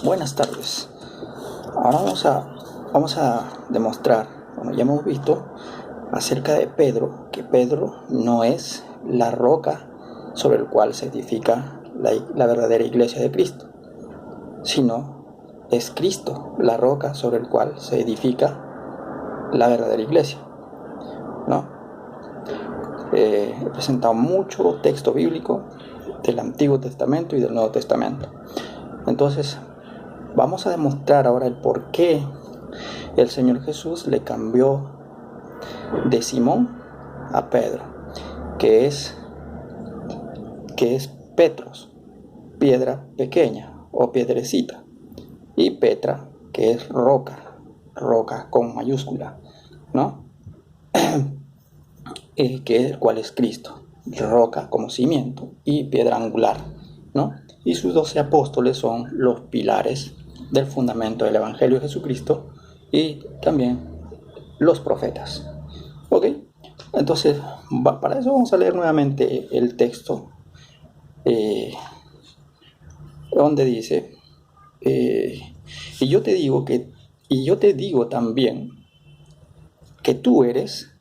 Buenas tardes. Ahora vamos a demostrar, como ya hemos visto, acerca de Pedro, que Pedro no es la roca sobre el cual se edifica la verdadera iglesia de Cristo, sino es Cristo la roca sobre el cual se edifica la verdadera iglesia, ¿no? He presentado mucho texto bíblico del Antiguo Testamento y del Nuevo Testamento. Entonces, vamos a demostrar ahora el por qué el Señor Jesús le cambió de Simón a Pedro, que es Petros, piedra pequeña o piedrecita, y Petra, que es roca con mayúscula, ¿no? ¿Cuál es Cristo? Roca como cimiento y piedra angular, ¿no? Y sus 12 apóstoles son los pilares del fundamento del Evangelio de Jesucristo y también los profetas. ¿Ok? Entonces, para eso vamos a leer nuevamente el texto donde dice, y yo te digo también que tú eres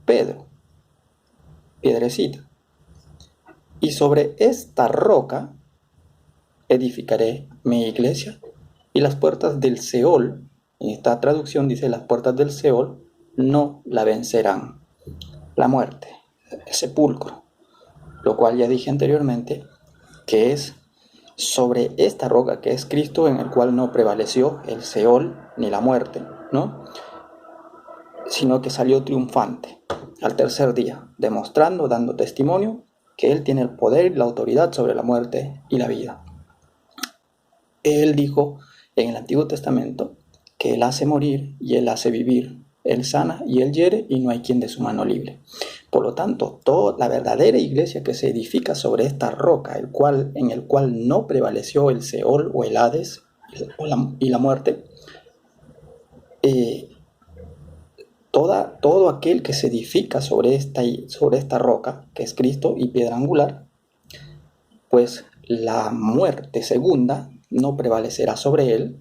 Pedro, piedrecita, y sobre esta roca edificaré mi iglesia, y las puertas del Seol, en esta traducción dice las puertas del Seol, no la vencerán. La muerte, el sepulcro, lo cual ya dije anteriormente, que es sobre esta roca que es Cristo, en el cual no prevaleció el Seol ni la muerte, ¿no? Sino que salió triunfante al tercer día, demostrando, dando testimonio que Él tiene el poder y la autoridad sobre la muerte y la vida. Él dijo en el Antiguo Testamento que Él hace morir y Él hace vivir, Él sana y Él hiere y no hay quien de su mano libre. Por lo tanto, toda la verdadera iglesia que se edifica sobre esta roca, en el cual no prevaleció el Seol o el Hades y la muerte, todo aquel que se edifica sobre esta roca, que es Cristo y piedra angular, pues la muerte segunda no prevalecerá sobre él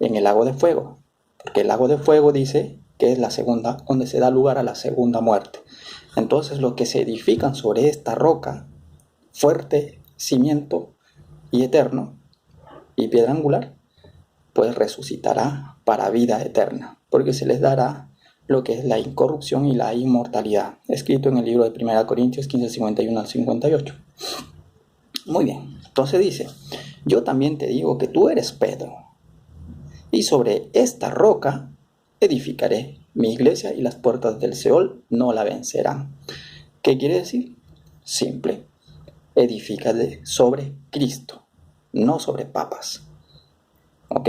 en el lago de fuego, porque el lago de fuego dice que es la segunda, donde se da lugar a la segunda muerte. Entonces los que se edifican sobre esta roca, fuerte, cimiento y eterno, y piedra angular, pues resucitará para vida eterna, porque se les dará lo que es la incorrupción y la inmortalidad, escrito en el libro de 1 Corintios 15, 51 al 58. Muy bien, entonces dice, yo también te digo que tú eres Pedro, y sobre esta roca edificaré mi iglesia y las puertas del Seol no la vencerán. ¿Qué quiere decir? Simple, edifícate sobre Cristo, no sobre papas. ¿Ok?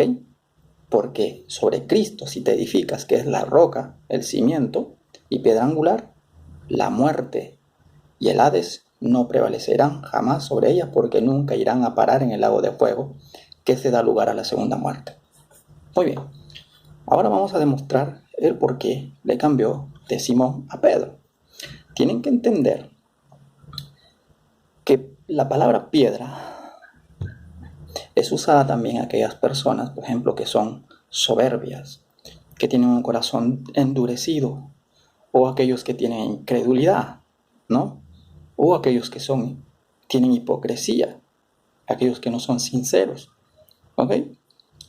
Porque sobre Cristo, si te edificas, que es la roca, el cimiento y piedra angular, la muerte y el Hades no prevalecerán jamás sobre ella, porque nunca irán a parar en el lago de fuego, que se da lugar a la segunda muerte. Muy bien, ahora vamos a demostrar el por qué le cambió de Simón a Pedro. Tienen que entender que la palabra piedra es usada también a aquellas personas, por ejemplo, que son soberbias, que tienen un corazón endurecido, o aquellos que tienen incredulidad, ¿no? O aquellos que tienen hipocresía, aquellos que no son sinceros, ¿ok?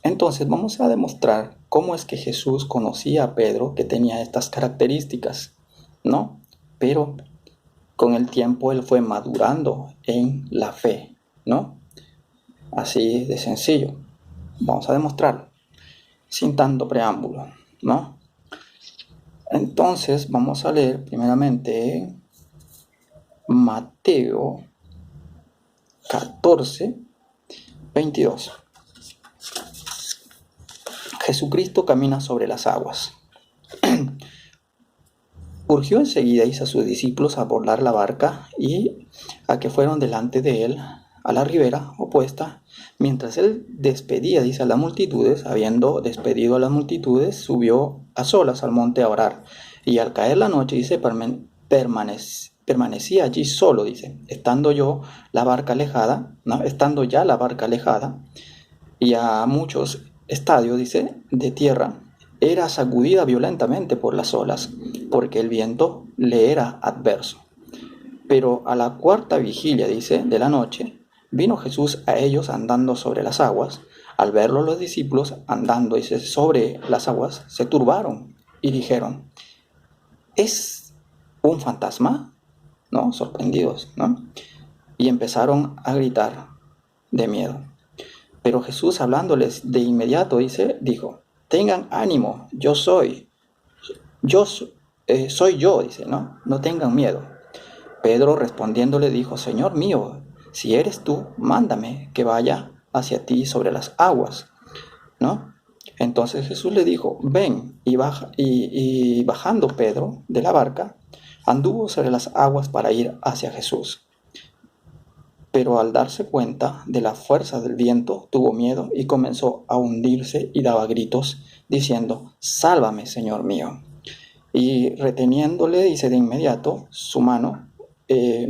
Entonces vamos a demostrar cómo es que Jesús conocía a Pedro, que tenía estas características, ¿no? Pero con el tiempo él fue madurando en la fe, ¿no? Así de sencillo. Vamos a demostrarlo, sin tanto preámbulo, ¿no? Entonces vamos a leer primeramente Mateo 14, 22. Jesucristo camina sobre las aguas. Urgió enseguida a sus discípulos a abordar la barca y a que fueron delante de él a la ribera opuesta, mientras él despedía, dice, a las multitudes. Habiendo despedido a las multitudes, subió a solas al monte a orar, y al caer la noche, dice, permanecía allí solo, dice, estando ya la barca alejada, y a muchos estadios, dice, de tierra, era sacudida violentamente por las olas, porque el viento le era adverso. Pero a la cuarta vigilia, dice, de la noche, vino Jesús a ellos andando sobre las aguas. Al verlo los discípulos andando, dice, sobre las aguas, se turbaron y dijeron, ¿es un fantasma? ¿No? Sorprendidos, ¿no? Y empezaron a gritar de miedo. Pero Jesús, hablándoles de inmediato, dice, dijo, tengan ánimo, soy yo, dice, ¿no? No tengan miedo. Pedro respondiéndole dijo, Señor mío, si eres tú, mándame que vaya hacia ti sobre las aguas, ¿no? Entonces Jesús le dijo, ven, y bajando Pedro de la barca, anduvo sobre las aguas para ir hacia Jesús. Pero al darse cuenta de la fuerza del viento, tuvo miedo y comenzó a hundirse y daba gritos, diciendo, sálvame, Señor mío. Y reteniéndole, dice de inmediato, su mano,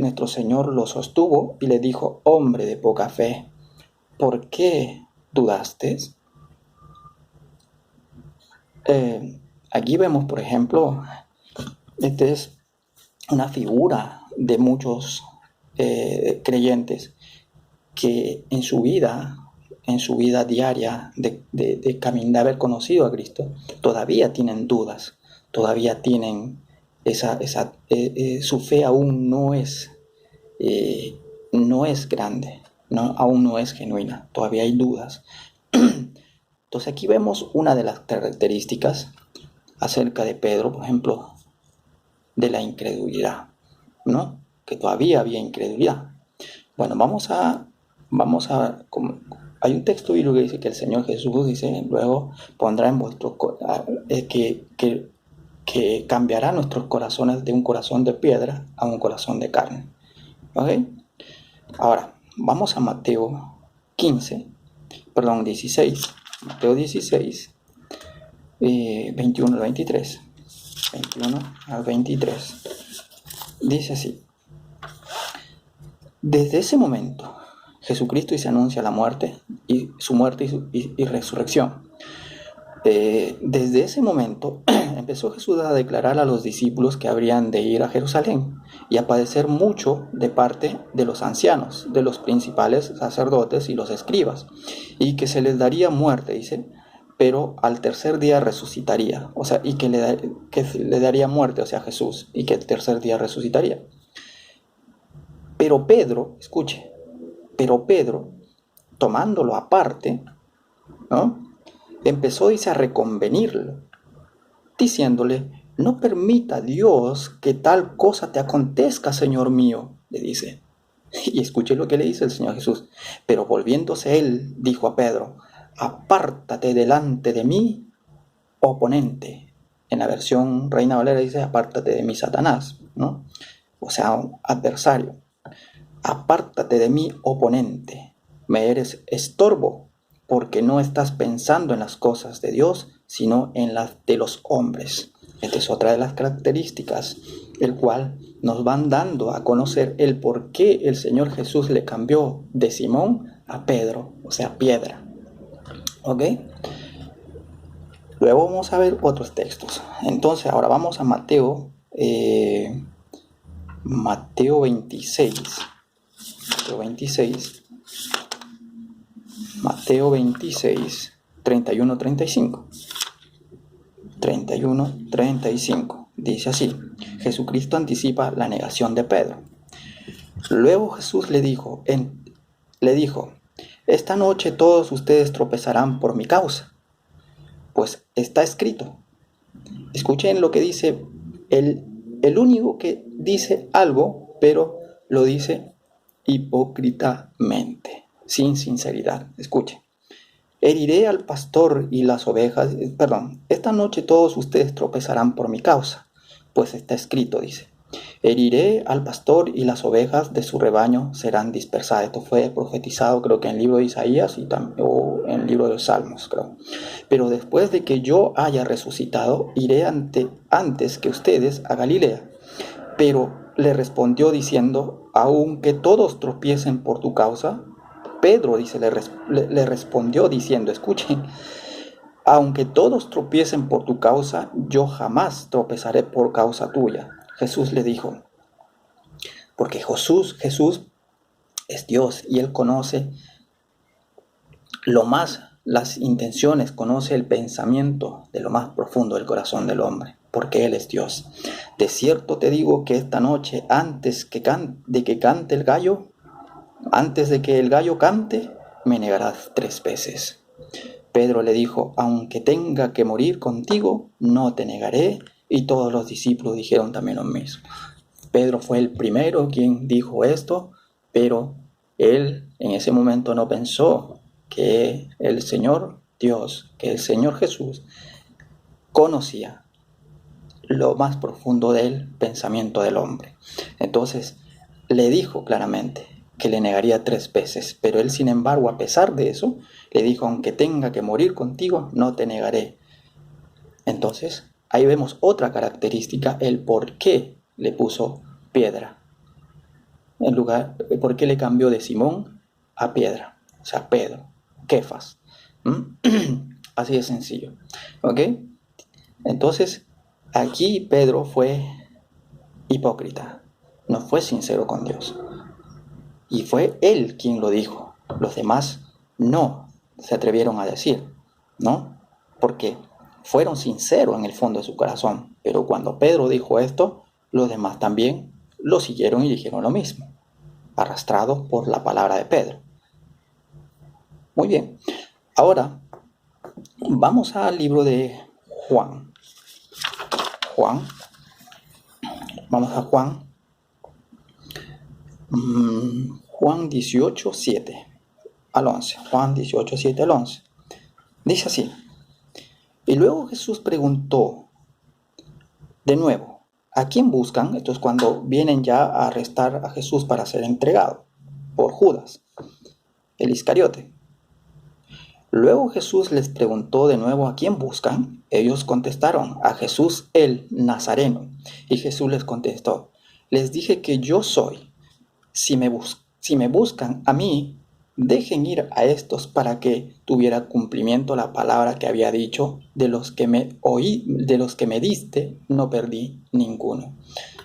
nuestro Señor lo sostuvo y le dijo, hombre de poca fe, ¿por qué dudaste? Aquí vemos, por ejemplo, esta es una figura de muchos creyentes que en su vida diaria de caminar, de haber conocido a Cristo, todavía tienen dudas, todavía tienen su fe aún no es grande, ¿no? Aún no es genuina, todavía hay dudas. Entonces aquí vemos una de las características acerca de Pedro, por ejemplo, de la incredulidad, ¿no? Que todavía había incredulidad. Bueno, vamos a hay un texto bíblico que dice que el Señor Jesús dice, luego pondrá en vuestro que cambiará nuestros corazones de un corazón de piedra a un corazón de carne. ¿Ok? Ahora, vamos a Mateo 16. Mateo 16, 21 al 23. 21 al 23. Dice así. Desde ese momento, Jesucristo se anuncia la muerte y su muerte y resurrección. Desde ese momento empezó Jesús a declarar a los discípulos que habrían de ir a Jerusalén y a padecer mucho de parte de los ancianos, de los principales sacerdotes y los escribas, y que se les daría muerte, dice, pero al tercer día resucitaría, o sea, y que le daría muerte, o sea, Jesús, y que el tercer día resucitaría. Pero Pedro, escuche, tomándolo aparte, ¿no? Empezó, dice, a reconvenirlo, diciéndole, no permita Dios que tal cosa te acontezca, Señor mío, le dice. Y escuche lo que le dice el Señor Jesús. Pero volviéndose él, dijo a Pedro, apártate delante de mí, oponente. En la versión Reina Valera dice, apártate de mí, Satanás, ¿no? O sea, adversario. Apártate de mí, oponente. Me eres estorbo, porque no estás pensando en las cosas de Dios, sino en las de los hombres. Esta es otra de las características, el cual nos van dando a conocer el por qué el Señor Jesús le cambió de Simón a Pedro, o sea, piedra. ¿Ok? Luego vamos a ver otros textos. Entonces, ahora vamos a Mateo 26. Mateo 26, 31-35. 31-35. Dice así, Jesucristo anticipa la negación de Pedro. Luego Jesús le dijo, esta noche todos ustedes tropezarán por mi causa, pues está escrito. Escuchen lo que dice el único que dice algo, pero lo dice hipócritamente, sin sinceridad. Escuchen. Heriré al pastor y las ovejas, esta noche todos ustedes tropezarán por mi causa, pues está escrito, dice, heriré al pastor y las ovejas de su rebaño serán dispersadas. Esto fue profetizado creo que en el libro de Isaías o en el libro de los Salmos, creo. Pero después de que yo haya resucitado, iré antes que ustedes a Galilea. Pero le respondió diciendo, aunque todos tropiecen por tu causa, Pedro, dice, le respondió diciendo, escuchen, aunque todos tropiecen por tu causa, yo jamás tropezaré por causa tuya. Jesús le dijo, porque Jesús es Dios y Él conoce lo más, las intenciones, conoce el pensamiento de lo más profundo del corazón del hombre, porque Él es Dios. De cierto te digo que esta noche, antes de que cante el gallo, antes de que el gallo cante, me negarás 3 veces. Pedro le dijo, aunque tenga que morir contigo, no te negaré. Y todos los discípulos dijeron también lo mismo. Pedro fue el primero quien dijo esto, pero él en ese momento no pensó que el Señor Dios, que el Señor Jesús conocía lo más profundo del pensamiento del hombre. Entonces le dijo claramente que le negaría 3 veces, pero él, sin embargo, a pesar de eso, le dijo, aunque tenga que morir contigo, no te negaré. Entonces ahí vemos otra característica, el por qué le puso piedra, en lugar, por qué le cambió de Simón a piedra, o sea, Pedro, Kefas. Así de sencillo, ¿ok? Entonces aquí Pedro fue hipócrita, no fue sincero con Dios. Y fue él quien lo dijo. Los demás no se atrevieron a decir, ¿no? Porque fueron sinceros en el fondo de su corazón. Pero cuando Pedro dijo esto, los demás también lo siguieron y dijeron lo mismo, arrastrados por la palabra de Pedro. Muy bien. Ahora vamos al libro de Juan. Vamos a Juan 18, 7 al 11. Juan 18, 7 al 11. Dice así. Y luego Jesús preguntó de nuevo, ¿a quién buscan? Esto es cuando vienen ya a arrestar a Jesús para ser entregado por Judas, el Iscariote. Luego Jesús les preguntó de nuevo, ¿a quién buscan? Ellos contestaron, a Jesús el Nazareno. Y Jesús les contestó, les dije que yo soy. Si me buscan a mí, dejen ir a estos para que tuviera cumplimiento la palabra que había dicho, de los que me diste, no perdí ninguno.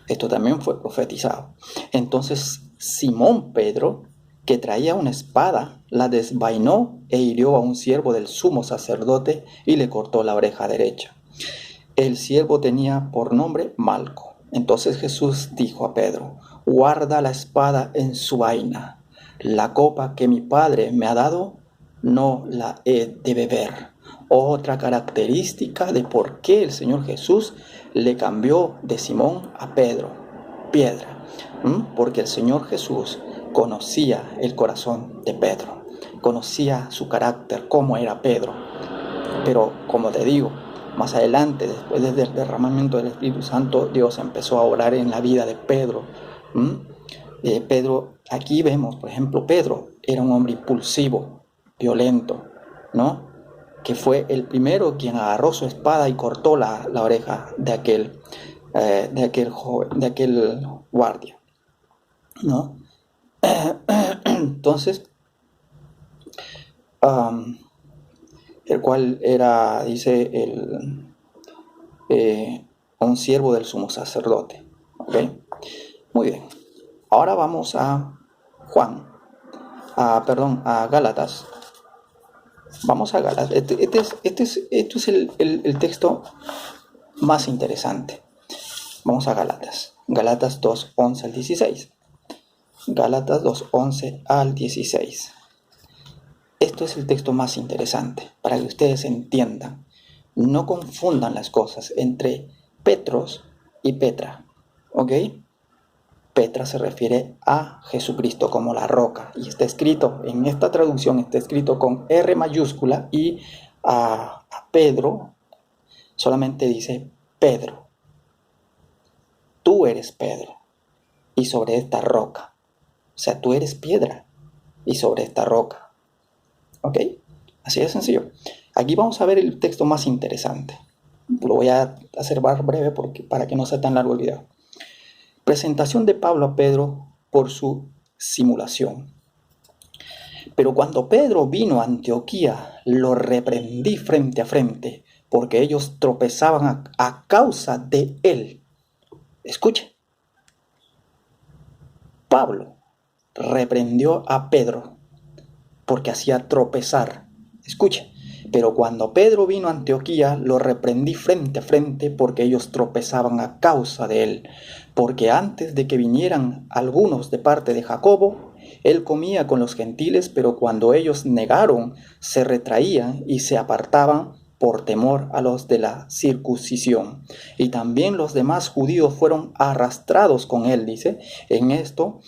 Esto también fue profetizado. Entonces Simón Pedro, que traía una espada, la desvainó e hirió a un siervo del sumo sacerdote y le cortó la oreja derecha. El siervo tenía por nombre Malco. Entonces Jesús dijo a Pedro, guarda la espada en su vaina. La copa que mi Padre me ha dado, no la he de beber. Otra característica de por qué el Señor Jesús le cambió de Simón a Pedro, piedra. Porque el Señor Jesús conocía el corazón de Pedro, conocía su carácter, cómo era Pedro. Pero como te digo, más adelante, después del derramamiento del Espíritu Santo, Dios empezó a obrar en la vida de Pedro. Pedro, aquí vemos, por ejemplo, Pedro era un hombre impulsivo, violento, ¿no? Que fue el primero quien agarró su espada y cortó la oreja de aquel guardia, ¿no? Entonces, el cual era, dice, un siervo del sumo sacerdote. ¿Okay? Muy bien. Ahora vamos a Gálatas. Vamos a Gálatas. Este es el texto más interesante. Vamos a Gálatas. Gálatas 2, 11 al 16. Gálatas 2, 11 al 16. Esto es el texto más interesante para que ustedes entiendan. No confundan las cosas entre Petros y Petra. ¿Ok? Petra se refiere a Jesucristo como la roca. Y está escrito, en esta traducción está escrito con R mayúscula, y a Pedro solamente dice Pedro. Tú eres Pedro y sobre esta roca. O sea, tú eres piedra y sobre esta roca. ¿Ok? Así de sencillo. Aquí vamos a ver el texto más interesante. Lo voy a hacer más breve para que no sea tan largo el video. Presentación de Pablo a Pedro por su simulación. Pero cuando Pedro vino a Antioquía, lo reprendí frente a frente, porque ellos tropezaban a causa de él. Escuche, Pablo reprendió a Pedro porque hacía tropezar. Escuche, pero cuando Pedro vino a Antioquía, lo reprendí frente a frente porque ellos tropezaban a causa de él. Porque antes de que vinieran algunos de parte de Jacobo, él comía con los gentiles, pero cuando ellos negaron, se retraían y se apartaban por temor a los de la circuncisión. Y también los demás judíos fueron arrastrados con él, dice, en esto,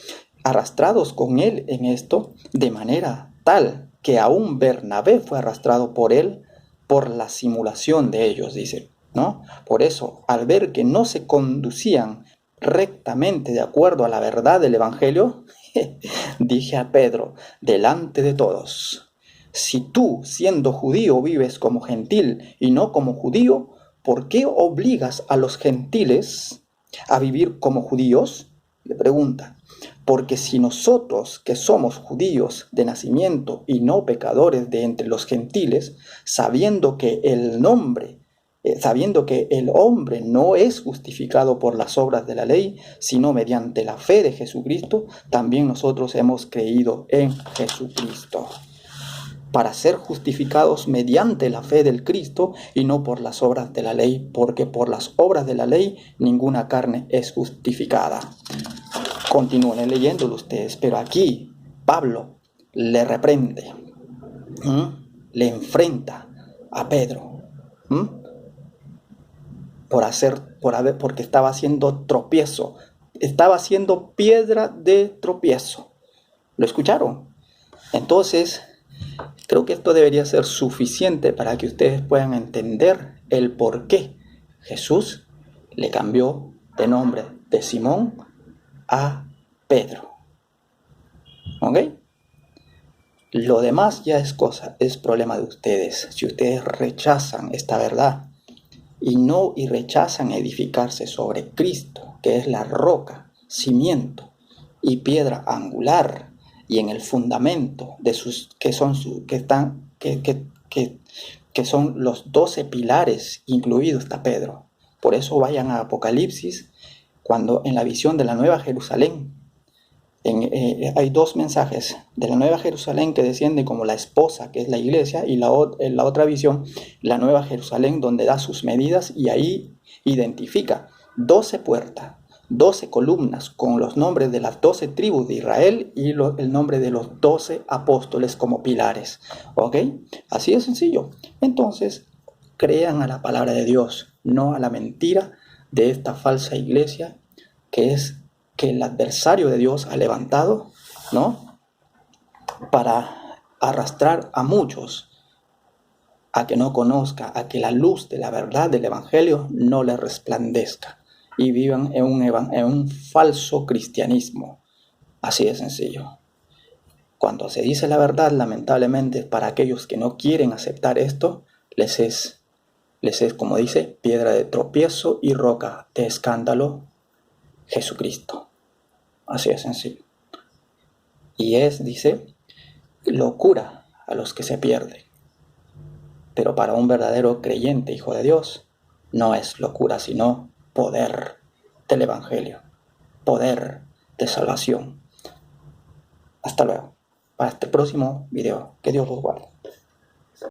arrastrados con él en esto, de manera tal que aún Bernabé fue arrastrado por él por la simulación de ellos, dice, ¿no? Por eso, al ver que no se conducían rectamente de acuerdo a la verdad del Evangelio, dije a Pedro, delante de todos, si tú, siendo judío, vives como gentil y no como judío, ¿por qué obligas a los gentiles a vivir como judíos? Le pregunta. Porque si nosotros, que somos judíos de nacimiento y no pecadores de entre los gentiles, sabiendo que el hombre no es justificado por las obras de la ley, sino mediante la fe de Jesucristo, también nosotros hemos creído en Jesucristo, para ser justificados mediante la fe del Cristo y no por las obras de la ley, porque por las obras de la ley ninguna carne es justificada. Continúen leyéndolo ustedes, pero aquí Pablo le reprende, le enfrenta a Pedro, porque estaba haciendo tropiezo, estaba haciendo piedra de tropiezo. ¿Lo escucharon? Entonces, creo que esto debería ser suficiente para que ustedes puedan entender el por qué Jesús le cambió de nombre de Simón a Pedro. ¿Ok? Lo demás ya es problema de ustedes. Si ustedes rechazan esta verdad y rechazan edificarse sobre Cristo, que es la roca, cimiento y piedra angular, y en el fundamento de que son los 12 pilares, incluido está Pedro. Por eso vayan a Apocalipsis, cuando en la visión de la Nueva Jerusalén, hay dos mensajes de la Nueva Jerusalén que desciende como la esposa, que es la iglesia, y la otra visión, la Nueva Jerusalén, donde da sus medidas y ahí identifica 12 puertas, 12 columnas con los nombres de las 12 tribus de Israel y el nombre de los 12 apóstoles como pilares. ¿Ok? Así de sencillo. Entonces, crean a la palabra de Dios, no a la mentira de esta falsa iglesia que es que el adversario de Dios ha levantado, ¿no? Para arrastrar a muchos a que no conozca, a que la luz de la verdad del Evangelio no le resplandezca y vivan en un falso cristianismo. Así de sencillo. Cuando se dice la verdad, lamentablemente, para aquellos que no quieren aceptar esto, les es, como dice, piedra de tropiezo y roca de escándalo, Jesucristo. Así de sencillo. Y dice, locura a los que se pierden. Pero para un verdadero creyente, hijo de Dios, no es locura, sino poder del Evangelio, poder de salvación. Hasta luego. Para este próximo video, que Dios los guarde.